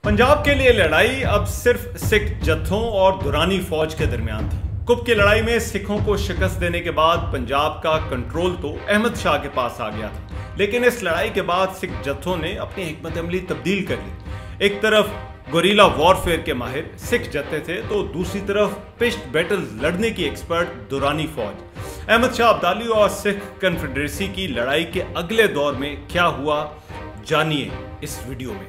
पंजाब के लिए लड़ाई अब सिर्फ सिख जत्थों और दुरानी फौज के दरमियान थी। कुप की लड़ाई में सिखों को शिकस्त देने के बाद पंजाब का कंट्रोल तो अहमद शाह के पास आ गया था, लेकिन इस लड़ाई के बाद सिख जत्थों ने अपनी हिकमत अमली तब्दील कर ली। एक तरफ गोरिल्ला वॉरफेयर के माहिर सिख जत्थे थे तो दूसरी तरफ पिस्ट बैटल लड़ने की एक्सपर्ट दुरानी फौज। अहमद शाह अब्दाली और सिख कन्फेडरेसी की लड़ाई के अगले दौर में क्या हुआ, जानिए इस वीडियो में।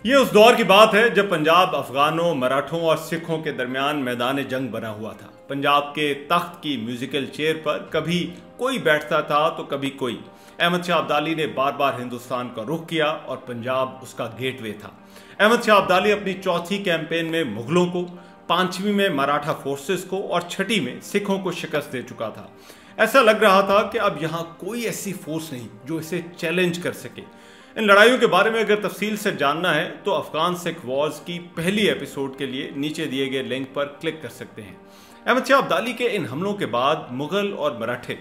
ये उस दौर की बात है जब पंजाब अफगानों, मराठों और सिखों के दरमियान मैदान जंग बना हुआ था। पंजाब के तख्त की म्यूजिकल चेयर पर कभी कोई बैठता था तो कभी कोई। अहमद शाह अब्दाली ने बार बार हिंदुस्तान का रुख किया और पंजाब उसका गेटवे था। अहमद शाह अब्दाली अपनी चौथी कैंपेन में मुगलों को, पांचवीं में मराठा फोर्सेस को और छठी में सिखों को शिकस्त दे चुका था। ऐसा लग रहा था कि अब यहाँ कोई ऐसी फोर्स नहीं जो इसे चैलेंज कर सके। इन लड़ाइयों के बारे में अगर तफसील से जानना है तो अफगान सिख वॉर्स की पहली एपिसोड के लिए नीचे दिए गए लिंक पर क्लिक कर सकते हैं। अहमद शाह अब्दाली के इन हमलों के बाद मुगल और मराठे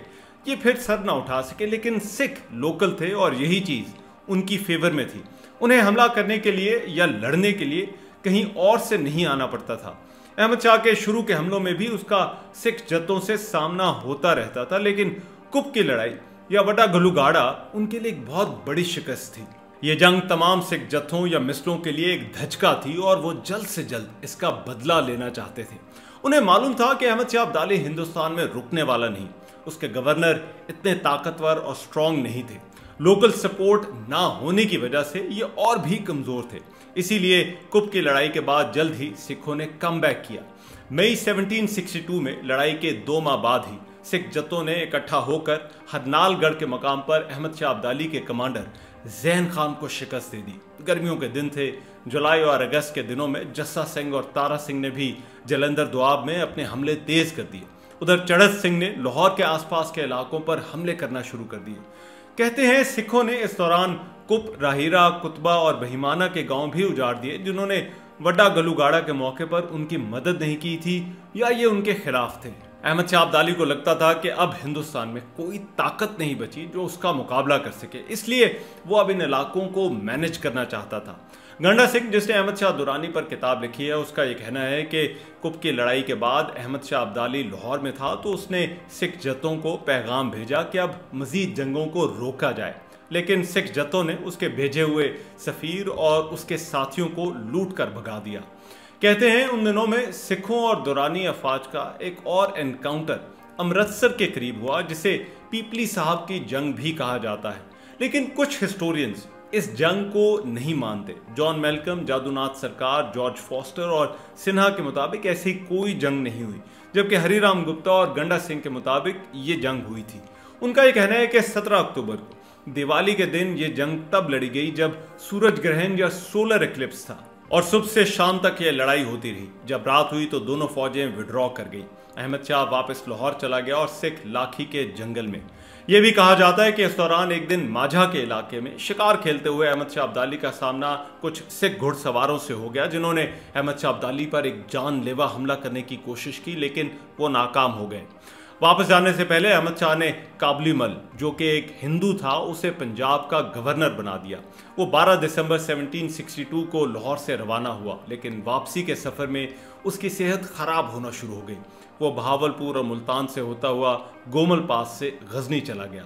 ये फिर सर न उठा सके, लेकिन सिख लोकल थे और यही चीज उनकी फेवर में थी। उन्हें हमला करने के लिए या लड़ने के लिए कहीं और से नहीं आना पड़ता था। अहमद शाह के शुरू के हमलों में भी उसका सिख जत्थों से सामना होता रहता था, लेकिन कुप की लड़ाई या वड्डा गलूगाड़ा उनके लिए एक बहुत बड़ी शिकस्त थी। ये जंग तमाम सिख जत्थों या मिसलों के लिए एक धचका थी और वो जल्द से जल्द इसका बदला लेना चाहते थे। उन्हें मालूम था कि अहमद शाह अब्दाली हिंदुस्तान में रुकने वाला नहीं। उसके गवर्नर इतने ताकतवर और स्ट्रांग नहीं थे। लोकल सपोर्ट ना होने की वजह से ये और भी कमजोर थे। इसीलिए कुप की लड़ाई के बाद जल्द ही सिखों ने कमबैक किया। मई 1762 में लड़ाई के 2 माह बाद ही सिख जत्थों ने इकट्ठा होकर हरनालगढ़ के मकाम पर अहमद शाह अब्दाली के कमांडर जैन खान को शिकस्त दे दी। गर्मियों के दिन थे। जुलाई और अगस्त के दिनों में जस्सा सिंह और तारा सिंह ने भी जलंधर दोआब में अपने हमले तेज कर दिए। उधर चढ़त सिंह ने लाहौर के आसपास के इलाकों पर हमले करना शुरू कर दिए। कहते हैं सिखों ने इस दौरान कुप, राहीरा, कुतबा और बहिमाना के गांव भी उजाड़ दिए, जिन्होंने वड्डा गलूगाड़ा के मौके पर उनकी मदद नहीं की थी या ये उनके खिलाफ थे। अहमद शाह अब्दाली को लगता था कि अब हिंदुस्तान में कोई ताकत नहीं बची जो उसका मुकाबला कर सके, इसलिए वो अब इन इलाकों को मैनेज करना चाहता था। गंडा सिंह, जिसने अहमद शाह दुरानी पर किताब लिखी है, उसका ये कहना है कि कुप की लड़ाई के बाद अहमद शाह अब्दाली लाहौर में था तो उसने सिख जत्थों को पैगाम भेजा कि अब मजीद जंगों को रोका जाए, लेकिन सिख जत्थों ने उसके भेजे हुए सफीर और उसके साथियों को लूट कर भगा दिया। कहते हैं उन दिनों में सिखों और दुरानी अफवाज का एक और एनकाउंटर अमृतसर के करीब हुआ, जिसे पीपली साहब की जंग भी कहा जाता है, लेकिन कुछ हिस्टोरियंस इस जंग को नहीं मानते। जॉन मेलकम, जादूनाथ सरकार, जॉर्ज फॉस्टर और सिन्हा के मुताबिक ऐसी कोई जंग नहीं हुई, जबकि हरिराम गुप्ता और गंडा सिंह के मुताबिक ये जंग हुई थी। उनका यह कहना है कि 17 अक्टूबर को दिवाली के दिन ये जंग तब लड़ी गई जब सूरज ग्रहण या सोलर इक्लिप्स था और सुबह से शाम तक ये लड़ाई होती रही। जब रात हुई तो दोनों फौजें विड्रॉ कर गई। अहमद शाह वापस लाहौर चला गया और सिख लाठी के जंगल में। यह भी कहा जाता है कि इस दौरान एक दिन माझा के इलाके में शिकार खेलते हुए अहमद शाह अब्दाली का सामना कुछ सिख घुड़सवारों से हो गया, जिन्होंने अहमद शाह अब्दाली पर एक जानलेवा हमला करने की कोशिश की, लेकिन वो नाकाम हो गए। वापस जाने से पहले अहमद शाह ने काबली मल, जो कि एक हिंदू था, उसे पंजाब का गवर्नर बना दिया। वो 12 दिसंबर 1762 को लाहौर से रवाना हुआ, लेकिन वापसी के सफ़र में उसकी सेहत खराब होना शुरू हो गई। वो बहावलपुर और मुल्तान से होता हुआ गोमल पास से गजनी चला गया।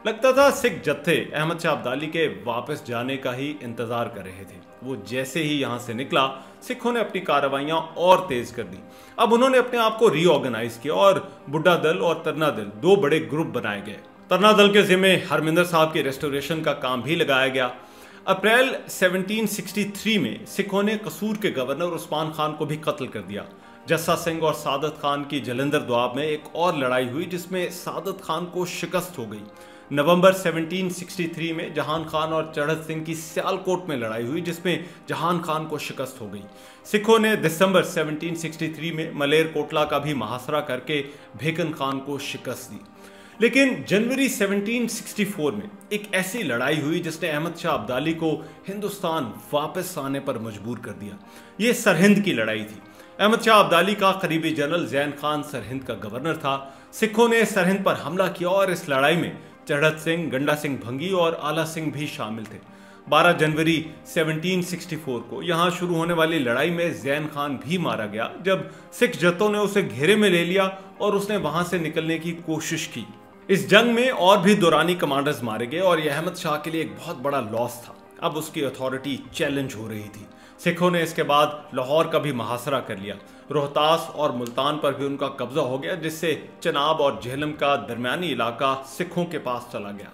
लगता था सिख जत्थे अहमद शाह अब्दाली के वापस जाने का ही इंतजार कर रहे थे। वो जैसे ही यहाँ से निकला, सिखों ने अपनी कार्रवाइयाँ और तेज कर दी। अब उन्होंने अपने आप को रीऑर्गेनाइज किया और बुड्ढा दल और तरना दल 2 बड़े ग्रुप बनाए गए। तरना दल के जिम्मे हरमिंदर साहब के रेस्टोरेशन का काम भी लगाया गया। अप्रैल 1763 में सिखों ने कसूर के गवर्नर उस्मान खान को भी कत्ल कर दिया। जस्सा सिंह और सादत खान की जलंधर दोआब में एक और लड़ाई हुई, जिसमें सादत खान को शिकस्त हो गई। नवंबर 1763 में जहान खान और चढ़त सिंह की सियालकोट में लड़ाई हुई, जिसमें जहान खान को शिकस्त हो गई। सिखों ने दिसंबर 1763 में मलेरकोटला का भी मुहासरा करके भेकन खान को शिकस्त दी। लेकिन जनवरी 1764 में एक ऐसी लड़ाई हुई जिसने अहमद शाह अब्दाली को हिंदुस्तान वापस आने पर मजबूर कर दिया। ये सरहिंद की लड़ाई थी। अहमद शाह अब्दाली का करीबी जनरल जैन खान सरहिंद का गवर्नर था। सिखों ने सरहिंद पर हमला किया और इस लड़ाई में चढ़त सिंह, गंडा सिंह भंगी और आला सिंह भी शामिल थे। 12 जनवरी 1764 को यहां शुरू होने वाली लड़ाई में जैन खान भी मारा गया, जब सिख जत्थों ने उसे घेरे में ले लिया और उसने वहां से निकलने की कोशिश की। इस जंग में और भी दुरानी कमांडर्स मारे गए और यह अहमद शाह के लिए एक बहुत बड़ा लॉस था। अब उसकी अथॉरिटी चैलेंज हो रही थी। सिखों ने इसके बाद लाहौर का भी मुहासरा कर लिया। रोहतास और मुल्तान पर भी उनका कब्जा हो गया, जिससे चनाब और झेलम का दरमियानी इलाका सिखों के पास चला गया।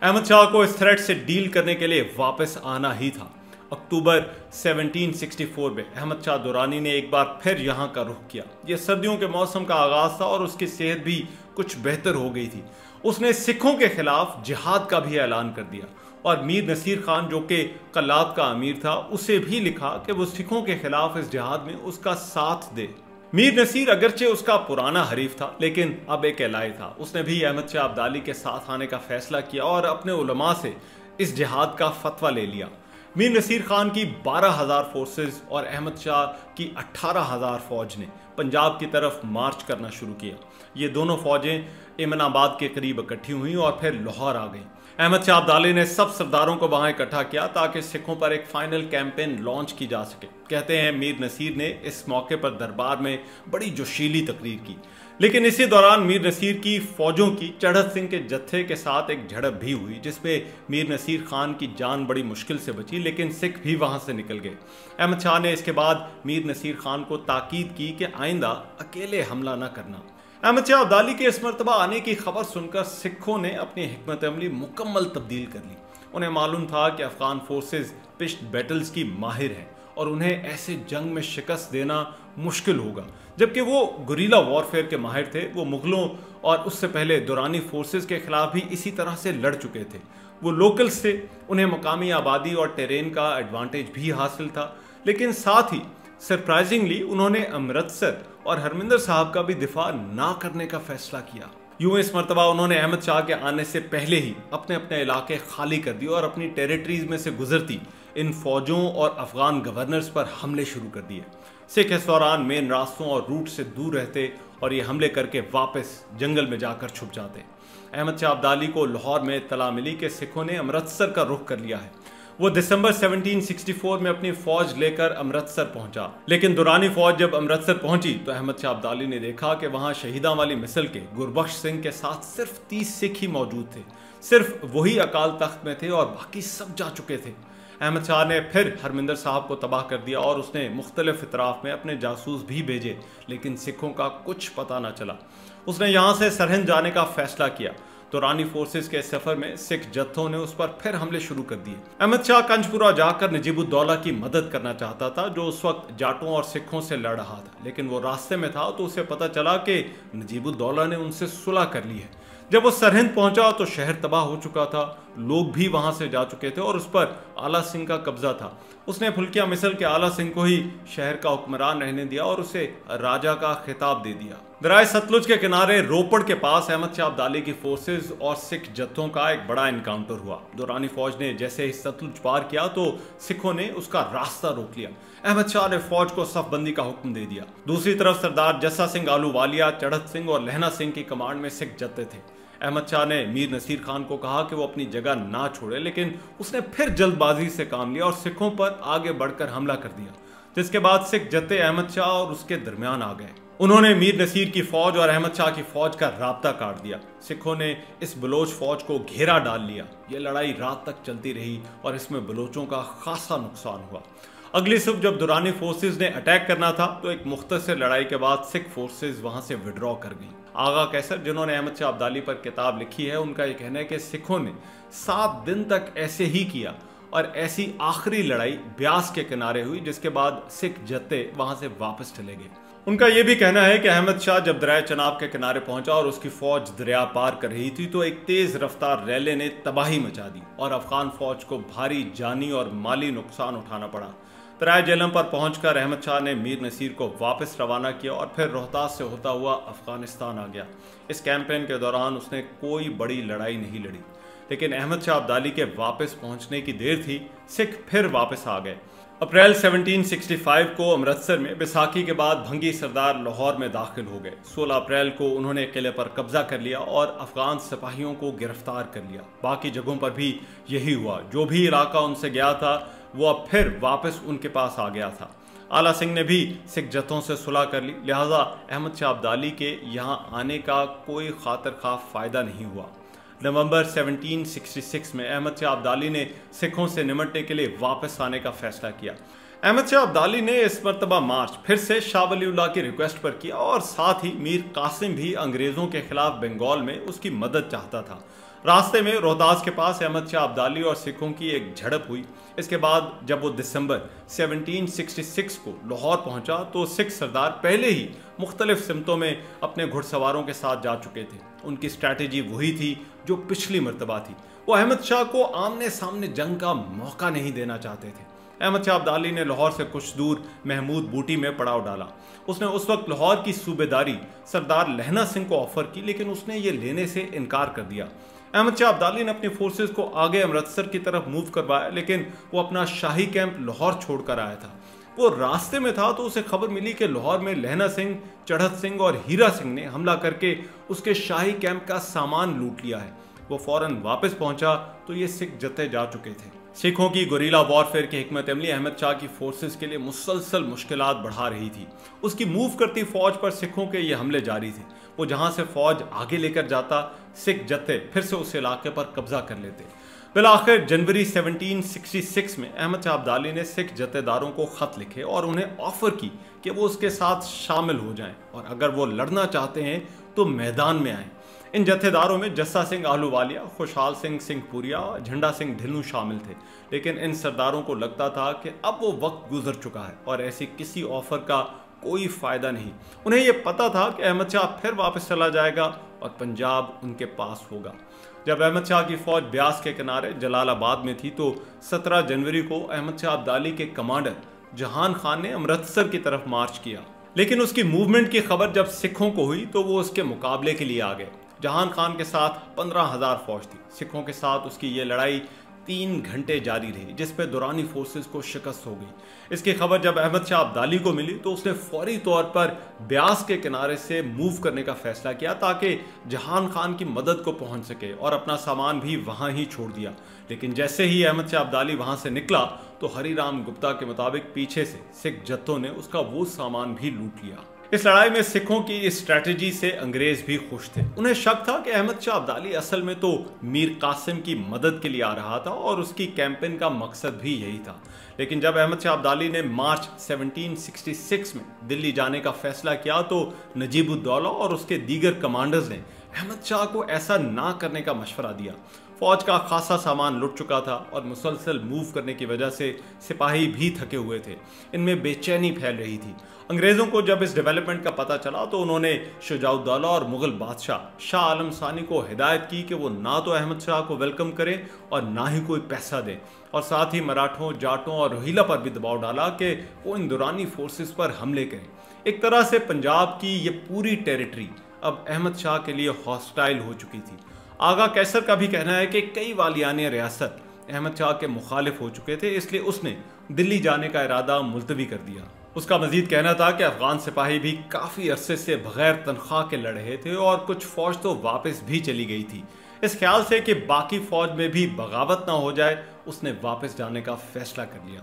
अहमद शाह को इस थ्रेट से डील करने के लिए वापस आना ही था। अक्टूबर 1764 में अहमद शाह दुरानी ने एक बार फिर यहाँ का रुख किया। यह सर्दियों के मौसम का आगाज था और उसकी सेहत भी कुछ बेहतर हो गई थी। उसने सिखों के खिलाफ जिहाद का भी ऐलान कर दिया और मीर नसीर खान, जो कि कल्लात का अमीर था, उसे भी लिखा कि वो सिखों के खिलाफ इस जिहाद में उसका साथ दे। मीर नसीर अगरचे उसका पुराना हरीफ था, लेकिन अब एक एलाई था। उसने भी अहमद शाह अब्दाली के साथ आने का फैसला किया और अपने उलमा से इस जिहाद का फतवा ले लिया। मीर नसीर खान की 12,000 फोर्सेस और अहमद शाह की 18,000 फौज ने पंजाब की तरफ मार्च करना शुरू किया। ये दोनों फौजें एमनाबाद के करीब इकट्ठी हुई और फिर लाहौर आ गईं। अहमद शाह अब्दाली ने सब सरदारों को वहां इकट्ठा किया ताकि सिखों पर एक फाइनल कैंपेन लॉन्च की जा सके। कहते हैं मीर नसीर ने इस मौके पर दरबार में बड़ी जोशीली तकरीर की, लेकिन इसी दौरान मीर नसीर की फौजों की चढ़त सिंह के जत्थे के साथ एक झड़प भी हुई, जिसमें मीर नसीर खान की जान बड़ी मुश्किल से बची, लेकिन सिख भी वहां से निकल गए। अहमद शाह ने इसके बाद मीर नसीर खान को ताकीद की कि आइंदा अकेले हमला न करना। अहमद शाह अब्दाली के इस मरतबा आने की खबर सुनकर सिखों ने अपनी हिकमत अमली मुकम्मल तब्दील कर ली। उन्हें मालूम था कि अफगान फोर्सेस पिस्ट बैटल्स की माहिर हैं और उन्हें ऐसे जंग में शिकस्त देना मुश्किल होगा, जबकि वो गुरीला वॉरफेयर के माहिर थे। वो मुगलों और उससे पहले दुरानी फोर्सेस के खिलाफ भी इसी तरह से लड़ चुके थे। वो लोकल्स थे, उन्हें मकामी आबादी और टेरेन का एडवांटेज भी हासिल था, लेकिन साथ ही सरप्राइजिंगली उन्होंने अमृतसर और हरमिंदर साहब का भी दिफा ना करने का फैसला किया। यूं इस मरतबा उन्होंने अहमद शाह के आने से पहले ही अपने अपने इलाके खाली कर दिए और अपनी टेरिटरीज में से गुजरती इन फौजों और अफगान गवर्नर्स पर हमले शुरू कर दिए। सिख इस दौरान मेन रास्तों और रूट से दूर रहते और ये हमले करके वापस जंगल में जाकर छुप जाते। अहमद शाह अब्दाली को लाहौर में इत्तला मिली कि सिखों ने अमृतसर का रुख कर लिया है। वो दिसंबर 1764 में अपनी फौज लेकर अमृतसर पहुंचा, लेकिन दुरानी फौज जब अमृतसर पहुंची तो अहमद शाह अब्दाली ने देखा कि वहां शहीदां वाली मिसल के गुरबख्श सिंह के साथ सिर्फ 30 सिख ही मौजूद थे। सिर्फ वही अकाल तख्त में थे और बाकी सब जा चुके थे। अहमद शाह ने फिर हरमिंदर साहब को तबाह कर दिया और उसने मुख्तलिफ इतराफ में अपने जासूस भी भेजे, लेकिन सिखों का कुछ पता न चला। उसने यहाँ से सरहिंद जाने का फैसला किया। दुरानी फोर्सेस के सफर में सिख जत्थों ने उस पर फिर हमले शुरू कर दिए। अहमद शाह कंजपुरा जाकर नजीबुद्दौला की मदद करना चाहता था, जो उस वक्त जाटों और सिखों से लड़ रहा था, लेकिन वो रास्ते में था तो उसे पता चला कि नजीबुद्दौला ने उनसे सुलह कर ली है। जब वो सरहिंद पहुंचा तो शहर तबाह हो चुका था, लोग भी वहां से जा चुके थे और उस पर आला सिंह का कब्जा था। उसने फुल्किया मिसल के आला सिंह को ही शहर का हुक्मरान रहने दिया और उसे राजा का खिताब दे दिया। दरिया सतलुज के किनारे रोपड़ के पास अहमद शाह अब्दाली की फोर्सेस और सिख जत्थों का एक बड़ा इनकाउंटर हुआ। दुरानी फौज ने जैसे ही सतलुज पार किया तो सिखों ने उसका रास्ता रोक लिया। अहमद शाह ने फौज को सफबंदी का हुक्म दे दिया। दूसरी तरफ सरदार जस्सा सिंह आलूवालिया, चढ़त सिंह और लहना सिंह की कमांड में सिख जत्थे थे। अहमद शाह ने मीर नसीर खान को कहा कि वो अपनी जगह ना छोड़े, लेकिन उसने फिर जल्दबाजी से काम लिया और सिखों पर आगे बढ़कर हमला कर दिया, जिसके बाद सिख जत्थे अहमद शाह और उसके दरमियान आ गए। उन्होंने मीर नसीर की फौज और अहमद शाह की फौज का राब्ता काट दिया। सिखों ने इस बलोच फौज को घेरा डाल लिया। यह लड़ाई रात तक चलती रही और इसमें बलोचों का खासा नुकसान हुआ। अगली सुबह जब दुरानी फोर्सेस ने अटैक करना था तो एक मुख्तसर लड़ाई के बाद सिख फोर्सेस वहां से विड्रॉ कर गई। आगा कैसर, जिन्होंने अहमद शाह अब्दाली पर किताब लिखी है, उनका यह कहना है कि सिखों ने 7 दिन तक ऐसे ही किया और ऐसी आखिरी लड़ाई ब्यास के किनारे हुई, जिसके बाद सिख जत्थे वहां से वापस चले गए। उनका यह भी कहना है कि अहमद शाह जब दरिया चनाब के किनारे पहुंचा और उसकी फौज दरिया पार कर रही थी तो एक तेज रफ्तार रैले ने तबाही मचा दी और अफगान फौज को भारी जानी और माली नुकसान उठाना पड़ा। दरिया जेहलम पर पहुंचकर अहमद शाह ने मीर नसीर को वापस रवाना किया और फिर रोहतास से होता हुआ अफगानिस्तान आ गया। इस कैंपेन के दौरान उसने कोई बड़ी लड़ाई नहीं लड़ी, लेकिन अहमद शाह अब्दाली के वापस पहुंचने की देर थी, सिख फिर वापस आ गए। अप्रैल 1765 को अमृतसर में बैसाखी के बाद भंगी सरदार लाहौर में दाखिल हो गए। 16 अप्रैल को उन्होंने किले पर कब्जा कर लिया और अफगान सिपाहियों को गिरफ्तार कर लिया। बाकी जगहों पर भी यही हुआ। जो भी इलाका उनसे गया था वो अब फिर वापस उनके पास आ गया था। आला सिंह ने भी सिख जत्थों से सुलह कर ली, लिहाजा अहमद शाह अब्दाली के यहाँ आने का कोई खातिर खा फायदा नहीं हुआ। नवंबर 1766 में अहमद शाह अब्दाली ने सिखों से निमटने के लिए वापस आने का फैसला किया। अहमद शाह अब्दाली ने इस मरतबा मार्च फिर से शाह वलीउल्लाह की रिक्वेस्ट पर किया और साथ ही मीर कासिम भी अंग्रेजों के खिलाफ बंगाल में उसकी मदद चाहता था। रास्ते में रोहतास के पास अहमद शाह अब्दाली और सिखों की एक झड़प हुई। इसके बाद जब वो दिसंबर 1766 को लाहौर पहुंचा तो सिख सरदार पहले ही मुख्तलिफ सिमतों में अपने घुड़सवारों के साथ जा चुके थे। उनकी स्ट्रैटेजी वही थी जो पिछली मरतबा थी। वो अहमद शाह को आमने सामने जंग का मौका नहीं देना चाहते थे। अहमद शाह अब्दाली ने लाहौर से कुछ दूर महमूद बूटी में पड़ाव डाला। उसने उस वक्त लाहौर की सूबेदारी सरदार लहना सिंह को ऑफर की, लेकिन उसने ये लेने से इनकार कर दिया। अहमद शाह अब्दाली ने अपनी फोर्सेस को आगे अमृतसर की तरफ मूव करवाया, लेकिन वो अपना शाही कैंप लाहौर छोड़कर आया था। वो रास्ते में था तो उसे खबर मिली कि लाहौर में लहना सिंह, चढ़त सिंह और हीरा सिंह ने हमला करके उसके शाही कैंप का सामान लूट लिया है। वो फौरन वापस पहुंचा तो ये सिख जत्थे जा चुके थे। सिखों की गुरीला वॉरफेयर की हिकमत अमली अहमद शाह की फोर्सेस के लिए मुसलसल मुश्किलात बढ़ा रही थी। उसकी मूव करती फौज पर सिखों के ये हमले जारी थे। वो जहां से फौज आगे लेकर जाता, सिख जत्थे फिर से उस इलाके पर कब्जा कर लेते। बिलाखिर जनवरी 1766 में अहमद शाह अब्दाली ने सिख जत्थेदारों को खत लिखे और उन्हें ऑफर की कि वो उसके साथ शामिल हो जाएं और अगर वो लड़ना चाहते हैं तो मैदान में आएं। इन जत्थेदारों में जस्सा सिंह आहलूवालिया, खुशहाल सिंह सिंहपुरिया, झंडा सिंह ढिल्लू शामिल थे, लेकिन इन सरदारों को लगता था कि अब वो वक्त गुजर चुका है और ऐसी किसी ऑफर का कोई फायदा नहीं। उन्हें यह पता था कि अहमद शाह फिर वापस चला जाएगा और पंजाब उनके पास होगा। जब अहमद शाह की फौज ब्यास के किनारे जलालाबाद में थी तो 17 जनवरी को अहमद शाह अब्दाली के कमांडर जहान खान ने अमृतसर की तरफ मार्च किया, लेकिन उसकी मूवमेंट की खबर जब सिखों को हुई तो वो उसके मुकाबले के लिए आ गए। जहान खान के साथ 15,000 फौज थी। सिखों के साथ उसकी ये लड़ाई 3 घंटे जारी रही, जिस पे दुरानी फोर्सेस को शिकस्त हो गई। इसकी खबर जब अहमद शाह अब्दाली को मिली तो उसने फौरी तौर पर ब्यास के किनारे से मूव करने का फैसला किया ताकि जहान खान की मदद को पहुंच सके, और अपना सामान भी वहां ही छोड़ दिया। लेकिन जैसे ही अहमद शाह अब्दाली वहां से निकला तो हरिराम गुप्ता के मुताबिक पीछे से सिख जत्थों ने उसका वो सामान भी लूट लिया। इस लड़ाई में सिखों की इस स्ट्रैटेजी से अंग्रेज भी खुश थे। उन्हें शक था कि अहमद शाह अब्दाली असल में तो मीर कासिम की मदद के लिए आ रहा था और उसकी कैंपेन का मकसद भी यही था। लेकिन जब अहमद शाह अब्दाली ने मार्च 1766 में दिल्ली जाने का फैसला किया तो नजीबुद्दौला और उसके दीगर कमांडर्स ने अहमद शाह को ऐसा ना करने का मशवरा दिया। फौज का खासा सामान लुट चुका था और मुसलसल मूव करने की वजह से सिपाही भी थके हुए थे। इनमें बेचैनी फैल रही थी। अंग्रेजों को जब इस डेवलपमेंट का पता चला तो उन्होंने शुजाउद्दौला और मुगल बादशाह शाह आलम सानी को हिदायत की कि वो ना तो अहमद शाह को वेलकम करें और ना ही कोई पैसा दें, और साथ ही मराठों, जाटों और रोहिला पर भी दबाव डाला कि वो इन दुरानी फोर्सेस पर हमले करें। एक तरह से पंजाब की ये पूरी टेरिटरी अब अहमद शाह के लिए हॉस्टाइल हो चुकी थी। आगा कैसर का भी कहना है कि कई वालियाने रियासत अहमद शाह के मुखालिफ हो चुके थे, इसलिए उसने दिल्ली जाने का इरादा मुलतवी कर दिया। उसका मजीद कहना था कि अफगान सिपाही भी काफ़ी अरसे से बगैर तनख्वाह के लड़ रहे थे और कुछ फौज तो वापस भी चली गई थी। इस ख्याल से कि बाकी फौज में भी बगावत ना हो जाए, उसने वापस जाने का फैसला कर लिया।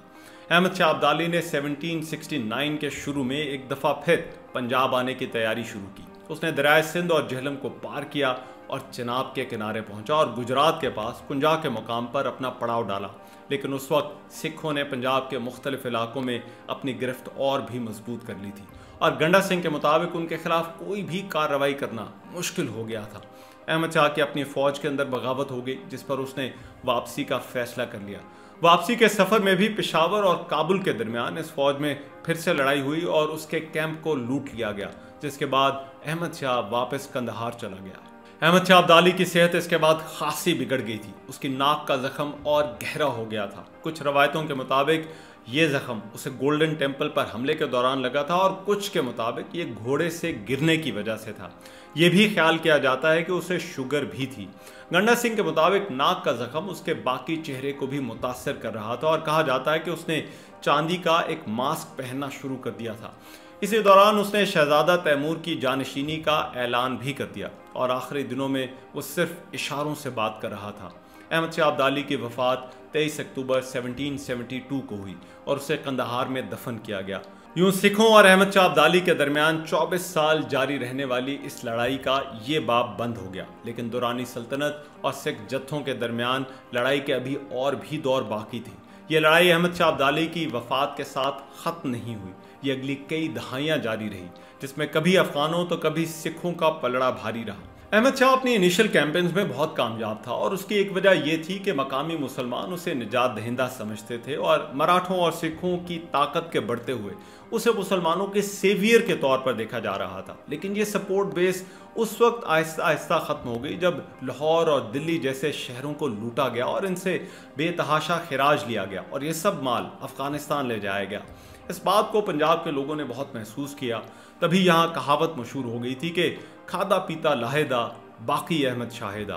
अहमद शाह अब्दाली ने 1769 के शुरू में एक दफ़ा फिर पंजाब आने की तैयारी शुरू की। उसने दरिया सिंध और झेलम को पार किया और चिनाब के किनारे पहुंचा और गुजरात के पास कुंजा के मुकाम पर अपना पड़ाव डाला। लेकिन उस वक्त सिखों ने पंजाब के मुख्तलिफ इलाकों में अपनी गिरफ्त और भी मजबूत कर ली थी और गंडा सिंह के मुताबिक उनके खिलाफ कोई भी कार्रवाई करना मुश्किल हो गया था। अहमद शाह की अपनी फौज के अंदर बगावत हो गई, जिस पर उसने वापसी का फैसला कर लिया। वापसी के सफर में भी पेशावर और काबुल के दरमियान इस फौज में फिर से लड़ाई हुई और उसके कैंप को लूट लिया गया, जिसके बाद अहमद शाह वापस कंदहार चला गया। अहमद शाह अब्दाली की सेहत इसके बाद खासी बिगड़ गई थी। उसकी नाक का जख्म और गहरा हो गया था। कुछ रवायतों के मुताबिक ये जख्म उसे गोल्डन टेम्पल पर हमले के दौरान लगा था और कुछ के मुताबिक ये घोड़े से गिरने की वजह से था। ये भी ख्याल किया जाता है कि उसे शुगर भी थी। गंडा सिंह के मुताबिक नाक का जख्म उसके बाकी चेहरे को भी मुतासर कर रहा था और कहा जाता है कि उसने चांदी का एक मास्क पहनना शुरू कर दिया था। इसी दौरान उसने शहजादा तैमूर की जानशीनी का ऐलान भी कर दिया और आखिरी दिनों में वो सिर्फ इशारों से बात कर रहा था। अहमद शाह अब्दाली की वफात 23 अक्टूबर 1772 को हुई और उसे कंदहार में दफन किया गया। यूं सिखों और अहमद शाह अब्दाली के दरमियान 24 साल जारी रहने वाली इस लड़ाई का ये बाब बंद हो गया, लेकिन दुरानी सल्तनत और सिख जत्थों के दरमियान लड़ाई के अभी और भी दौर बाकी थी। ये लड़ाई अहमद शाह अब्दाली की वफात के साथ ख़त्म नहीं हुई। ये अगली कई दहाइयाँ जारी रही, जिसमें कभी अफगानों तो कभी सिखों का पलड़ा भारी रहा। अहमद शाह अपनी इनिशियल कैंपेन्स में बहुत कामयाब था और उसकी एक वजह यह थी कि मकामी मुसलमान उसे निजात दहिंदा समझते थे और मराठों और सिखों की ताकत के बढ़ते हुए उसे मुसलमानों के सेवियर के तौर पर देखा जा रहा था। लेकिन ये सपोर्ट बेस उस वक्त आहिस्ता आहिस्ता ख़त्म हो गई जब लाहौर और दिल्ली जैसे शहरों को लूटा गया और इनसे बेतहाशा खिराज लिया गया और ये सब माल अफगानिस्तान ले जाया गया। इस बात को पंजाब के लोगों ने बहुत महसूस किया। तभी यहाँ कहावत मशहूर हो गई थी कि खादा पीता लाहेदा बाकी अहमद शाहिदा।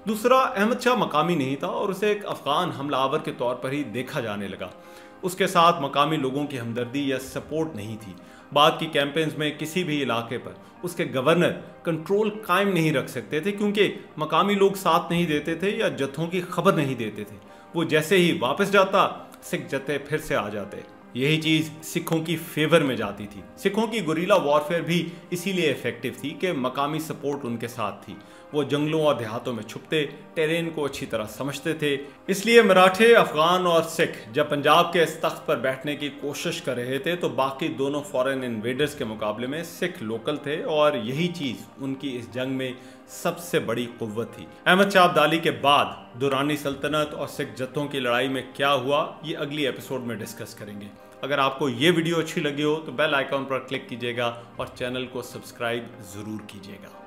दूसरा, अहमद शाह मकामी नहीं था और उसे एक अफगान हमलावर के तौर पर ही देखा जाने लगा। उसके साथ मकामी लोगों की हमदर्दी या सपोर्ट नहीं थी। बाद की कैंपेन्स में किसी भी इलाके पर उसके गवर्नर कंट्रोल कायम नहीं रख सकते थे क्योंकि मकामी लोग साथ नहीं देते थे या जत्थों की खबर नहीं देते थे। वो जैसे ही वापस जाता, सिख जत्थे फिर से आ जाते। यही चीज़ सिखों की फेवर में जाती थी। सिखों की गुरीला वॉरफेयर भी इसीलिए इफेक्टिव थी कि मकामी सपोर्ट उनके साथ थी। वो जंगलों और देहातों में छुपते, टेरेन को अच्छी तरह समझते थे। इसलिए मराठे, अफगान और सिख जब पंजाब के इस तख्त पर बैठने की कोशिश कर रहे थे तो बाकी दोनों फॉरेन इन्वेडर्स के मुकाबले में सिख लोकल थे और यही चीज़ उनकी इस जंग में सबसे बड़ी कुव्वत थी। अहमद शाह अब्दाली के बाद दुरानी सल्तनत और सिख जत्थों की लड़ाई में क्या हुआ, ये अगली एपिसोड में डिस्कस करेंगे। अगर आपको ये वीडियो अच्छी लगी हो तो बेल आइकॉन पर क्लिक कीजिएगा और चैनल को सब्सक्राइब ज़रूर कीजिएगा।